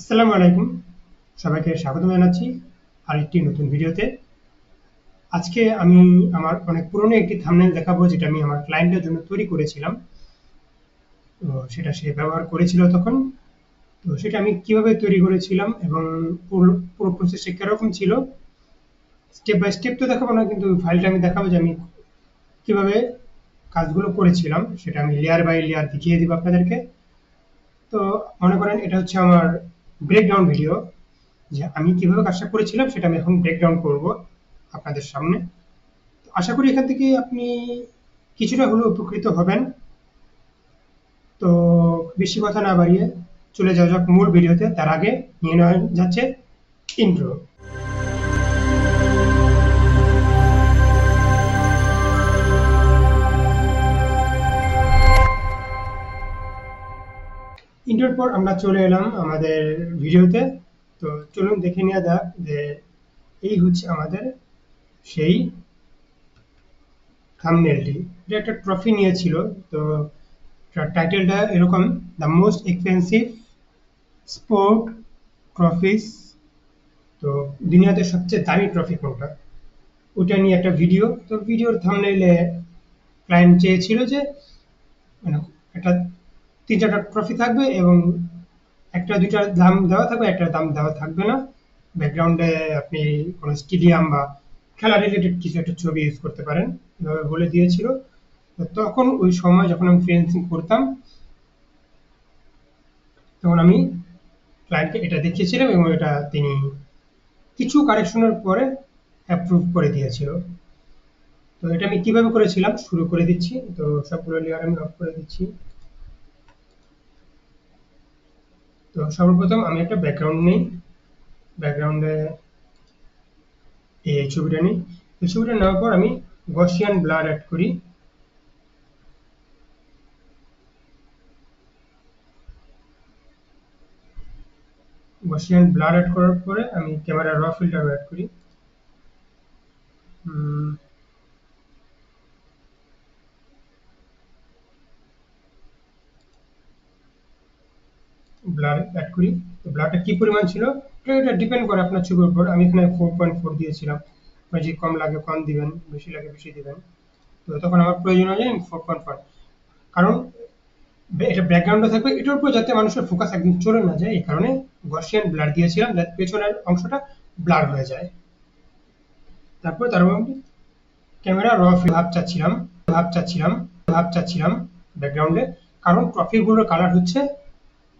আসসালামু আলাইকুম। সবাইকে স্বাগতম জানাচ্ছি আরেকটি নতুন ভিডিওতে। আজকে আমি আমার অনেক পুরনো একটি থাম্বনেইল দেখাবো যেটা আমি আমার ক্লায়েন্টের জন্য তৈরি করেছিলাম। তো সেটা সে ব্যবহার করেছিল তখন। তো সেটা আমি কিভাবে তৈরি করেছিলাম এবং পুরো প্রসেসটা কিরকম ছিল স্টেপ বাই স্টেপ তো দেখাবো না, কিন্তু ফাইলটা আমি দেখাবো যে আমি কিভাবে কাজগুলো করেছিলাম সেটা আমি লেয়ার বাই লেয়ার দেখিয়ে দিব আপনাদেরকে। তো মনে করেন এটা হচ্ছে আমার ব্রেকডাউন ভিডিও, যে আমি কিভাবে কাজটা করেছিলাম সেটা আমি এখন ব্রেকডাউন করব আপনাদের সামনে। তো আশা করি এখান থেকে আপনি কিছুটা হলেও উপকৃত হবেন। তো বেশি কথা না বাড়িয়ে চলে যাওয়া যাক মূল ভিডিওতে। তার আগে নিয়ে নেওয়া যাচ্ছে ইন্ট্রো। ইন্ট্রোর পর আমরা চলে এলাম আমাদের ভিডিওতে। তো চলুন দেখে নেওয়া যাক যে এই হচ্ছে আমাদের সেই থাম্বনেলটি। এটা একটা ট্রফি নিয়েছিল। তো টাইটেলটা এরকম, the most expensive sport trophies. তো দুনিয়াতে সবচেয়ে দামি ট্রফি কোনটা, ওটা নিয়ে একটা ভিডিও। তো ভিডিওর থাম্বনেইলে ক্লায়েন্ট চেয়েছিল যে মানে একটা ৩-৪টা ট্রফি থাকবে এবং একটা দুইটার দাম দেওয়া থাকবে, একটার দাম দেওয়া থাকবে না। ব্যাকগ্রাউন্ডে আপনি কোনো স্টেডিয়াম বা খেলা রিলেটেড কিছু একটা ছবি ইউজ করতে পারেন, এভাবে বলে দিয়েছিল। তো তখন ওই সময় যখন আমি ফ্রিল্যান্সিং করতাম তখন আমি ক্লায়েন্টকে এটা দেখিয়েছিলাম এবং এটা তিনি কিছু কারেকশনের পরে অ্যাপ্রুভ করে দিয়েছিল। তো এটা আমি কিভাবে করেছিলাম শুরু করে দিচ্ছি। তো সবগুলো লেয়ার আমি অফ করে দিচ্ছি। তো সর্বপ্রথম আমি একটা ব্যাকগ্রাউন্ড নিই। ব্যাকগ্রাউন্ডে এই ছবিটা নিই। এই ছবিটা নেওয়ার পর আমি গসিয়ান ব্লার অ্যাড করি। গসিয়ান ব্লার অ্যাড করার পরে আমি ক্যামেরা র ফিল্টার অ্যাড করি। ব্লার অ্যাড করি। তো ব্লারটা কি পরিমাণ ছিল এটা ডিপেন্ড করে আপনার ছবির উপর। আমি এখানে 4.4 দিয়েছিলাম। আপনার যদি কম লাগে কম দিবেন, বেশি লাগে বেশি দিবেন। তো তখন আমার প্রয়োজন অনুযায়ী আমি 4.5, কারণ এটা ব্যাকগ্রাউন্ডে থাকবে, এটার উপর যাতে মানুষের ফোকাস একদম চলে না যায়, এই কারণে গসিয়ান ব্লার দিয়েছিলাম যাতে পেছনের অংশটা ব্লার হয়ে যায়। তারপরে তার মধ্যে ক্যামেরা র ভাব চাচ্ছিলাম ব্যাকগ্রাউন্ডে, কারণ ট্রফিগুলোর কালার হচ্ছে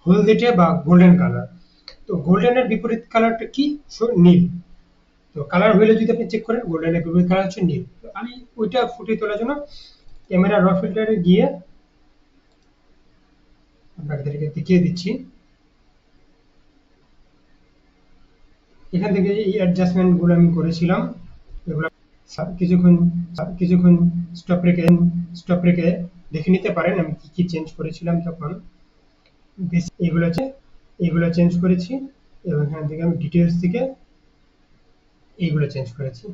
হলদেটে বা গোল্ডেন কালার। তো গোল্ডেনের বিপরীত কালারটা কি? নীল। তো কালার হইলে যদি আপনি চেক করেন গোল্ডেনের বিপরীত কালার হচ্ছে নীল। তো আমি ওইটা ফুটিয়ে তোলার জন্য ক্যামেরা র ফিল্টারে গিয়ে আপনাদেরকে দেখিয়ে দিচ্ছি। এখান থেকে এই অ্যাডজাস্টমেন্ট গুলো আমি করেছিলাম। এগুলো কিছুক্ষণ কিছুক্ষণ স্টপ রেখে দেখে নিতে পারেন আমি কি কি চেঞ্জ করেছিলাম তখন। এইগুলো চেঞ্জ করেছি এবং এখান থেকে আমি ডিটেলস থেকে এইগুলো চেঞ্জ করেছি।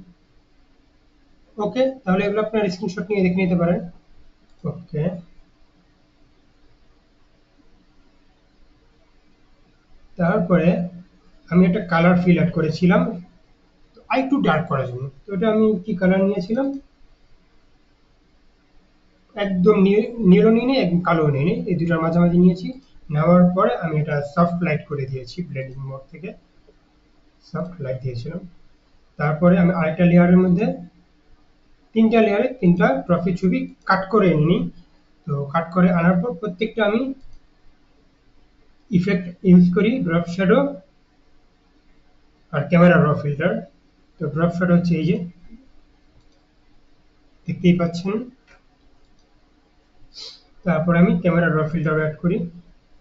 ওকে, তাহলে এগুলো আপনার স্ক্রিনশট নিয়ে দেখে নিতে পারেন। ওকে, তারপরে আমি একটা কালার ফিল অ্যাড করেছিলাম আর একটু ডার্ক করার জন্য। তো এটা আমি কি কালার নিয়েছিলাম, একদম নীলও নিয়ে নিই, একদম কালো নিয়ে নিই, এই দুটার মাঝামাঝি নিয়েছি। নেওয়ার পরে আমি এটা সফট লাইট করে দিয়েছি, ব্লেন্ডিং মোড থেকে সফট লাইট দিয়েছিলাম। তারপরে আমি আরেকটা লেয়ারের মধ্যে ৩টা লেয়ারে ৩টা ট্রফি ছবি কাট করে এনে নিই। তো কাট করে আনার পর প্রত্যেকটা আমি ইফেক্ট ইউজ করি, ড্রপ শ্যাডো আর ক্যামেরা র ফিল্টার। তো ড্রপ শ্যাডো হচ্ছে এই যে দেখতেই পাচ্ছেন। তারপর আমি ক্যামেরা র ফিল্টার অ্যাড করি।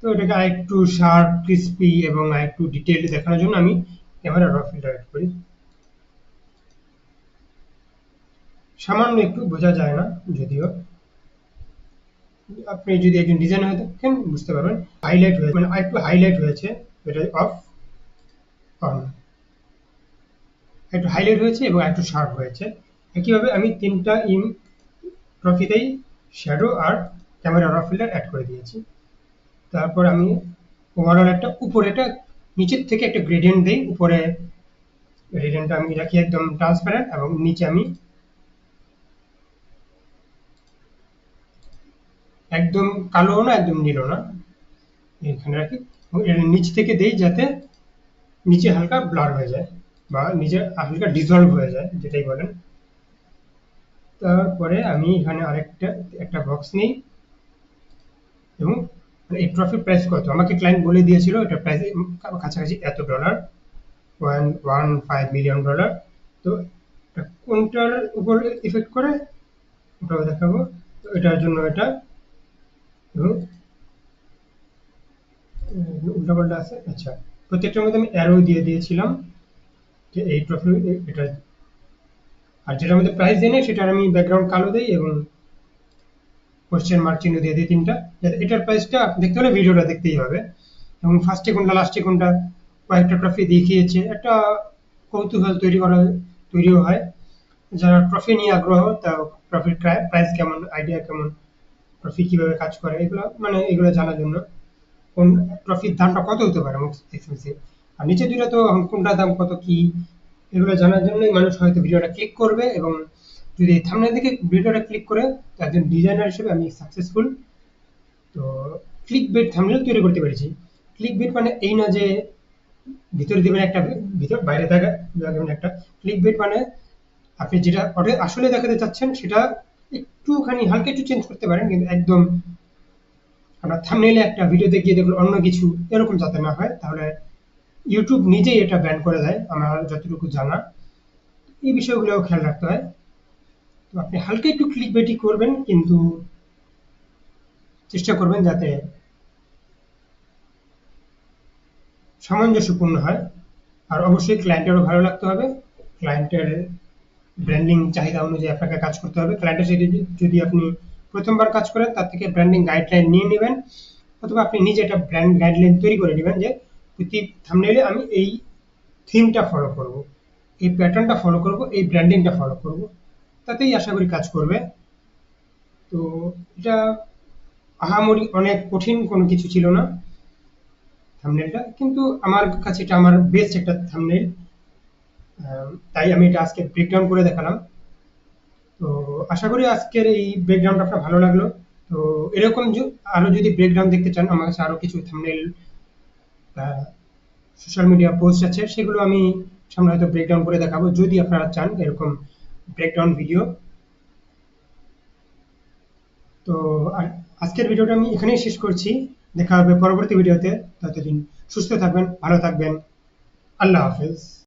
তো এটাকে আরেকটু শার্প ক্রিস্পি এবং আরেকটু ডিটেইলড দেখানোর জন্য আমি ক্যামেরা র ফিল্টার অ্যাড করি। সামান্য একটু বোঝা যায় না যদিও, আপনি যদি একজন ডিজাইনার হয়ে থাকেন বুঝতে পারবেন। হাইলাইট হয়েছে, মানে আরেকটু হাইলাইট হয়েছে, এটা অফ অন, একটু হাইলাইট হয়েছে এবং একটু শার্প হয়েছে। একইভাবে আমি ৩টা ট্রফিতেই শ্যাডো আর ক্যামেরা র ফিল্টার অ্যাড করে দিয়েছি। তারপর আমি ওভারঅল একটা উপরে একটা নিচের থেকে একটা গ্রেডিয়েন্ট দেই, উপরে গ্রেডিয়েন্টটা আমি রাখি একদম ট্রান্সপারেন্ট এবং নিচে আমি একদম কালো না একদম নীলও না, এখানে রাখি। এর নিচ থেকে দেই যাতে নিচে হালকা ব্লার হয়ে যায় বা নিচে হালকা ডিজলভ হয়ে যায়, যেটাই বলেন। তারপরে আমি এখানে আরেকটা একটা বক্স নিই এবং এই ট্রফির প্রাইস কত আমাকে ক্লায়েন্ট বলে দিয়েছিল, এটা প্রাইস কাছাকাছি এত ডলার, 1.15 মিলিয়ন ডলার। তো কোনটার উপর ইফেক্ট করে ওটাও দেখাবো। তো এটার জন্য এটা এবং উল্টাপাল্টা আছে। আচ্ছা, প্রত্যেকটার মধ্যে আমি অ্যারো দিয়ে দিয়েছিলাম যে এই ট্রফি এটা, আর যেটার মধ্যে প্রাইস দেয় না সেটার আমি ব্যাকগ্রাউন্ড কালো দিই এবং কোশ্চেন মার্ক চিহ্ন দিয়ে দিই তিনটা, যাতে এটার প্রাইসটা দেখতে হলে ভিডিওটা দেখতেই হবে। এবং ফার্স্টে কোনটা লাস্টে কোনটা কয়েকটা ট্রফি দেখিয়েছে, একটা কৌতূহল তৈরিও হয়। যারা ট্রফি নিয়ে আগ্রহ, তা ট্রফির প্রাইস কেমন, আইডিয়া কেমন, ট্রফি কিভাবে কাজ করে, এগুলো মানে এগুলো জানার জন্য কোন ট্রফির দামটা কত হতে পারে এক্সপেন্সিভ, আর নিচে দুটো তো কোনটার দাম কত কি, এগুলো জানার জন্যই মানুষ হয়তো ভিডিওটা ক্লিক করবে। এবং যদি থাম্বনেল দেখে ভিডিওটা ক্লিক করে, তো একজন ডিজাইনার হিসেবে আমি সাকসেসফুল। তো ক্লিক বেট থাম্বনেল তৈরি করতে পেরেছি। ক্লিক বেট মানে এই না যে ভিতরে দিবেন একটা, ভিতর বাইরে দেখাবেন একটা। ক্লিক বেট মানে আপনি যেটা আসলে দেখাতে চাচ্ছেন সেটা একটুখানি হালকা একটু চেঞ্জ করতে পারেন, কিন্তু একদম আপনার থাম্বনেইলে একটা ভিডিওতে গিয়ে দেখলো অন্য কিছু, এরকম যাতে না হয়, তাহলে ইউটিউব নিজেই এটা ব্যান করে দেয় আমার যতটুকু জানা। এই বিষয়গুলোও খেয়াল রাখতে হয়। তো আপনি হালকা একটু ক্লিক বেটি করবেন, কিন্তু চেষ্টা করবেন যাতে সামঞ্জস্যপূর্ণ হয়। আর অবশ্যই ক্লায়েন্টেরও ভালো লাগতে হবে। ক্লায়েন্টের ব্র্যান্ডিং চাহিদা অনুযায়ী আপনাকে কাজ করতে হবে। ক্লায়েন্টের সাথে যদি আপনি প্রথমবার কাজ করেন, তার থেকে ব্র্যান্ডিং গাইডলাইন নিয়ে নেবেন, অথবা আপনি নিজে একটা ব্র্যান্ড গাইডলাইন তৈরি করে নেবেন যে প্রতি থাম্বনেইলে আমি এই থিমটা ফলো করব, এই প্যাটার্নটা ফলো করব, এই ব্র্যান্ডিংটা ফলো করব। তাতেই আশা করি কাজ করবে। তো এটা আহামরি অনেক কঠিন কোনো কিছু ছিল না থাম্বনেইলটা, কিন্তু আমার কাছে এটা আমার বেস্ট একটা থাম্বনেইল। তাই আমি এটা আজকে ব্রেকডাউন করে দেখালাম। তো আশা করি আজকের এই ব্রেকডাউনটা আপনার ভালো লাগলো। তো এরকম আরো যদি ব্রেকডাউন দেখতে চান, আমার কাছে আরো কিছু থাম্বনেইল সোশ্যাল মিডিয়া পোস্ট আছে, সেগুলো আমি সামনে হয়তো ব্রেকডাউন করে দেখাবো, যদি আপনারা চান এরকম ব্রেকডাউন ভিডিও। তো আর আজকের ভিডিওটা আমি এখানেই শেষ করছি। দেখা হবে পরবর্তী ভিডিওতে। ততদিন সুস্থ থাকবেন, ভালো থাকবেন। আল্লাহ হাফেজ।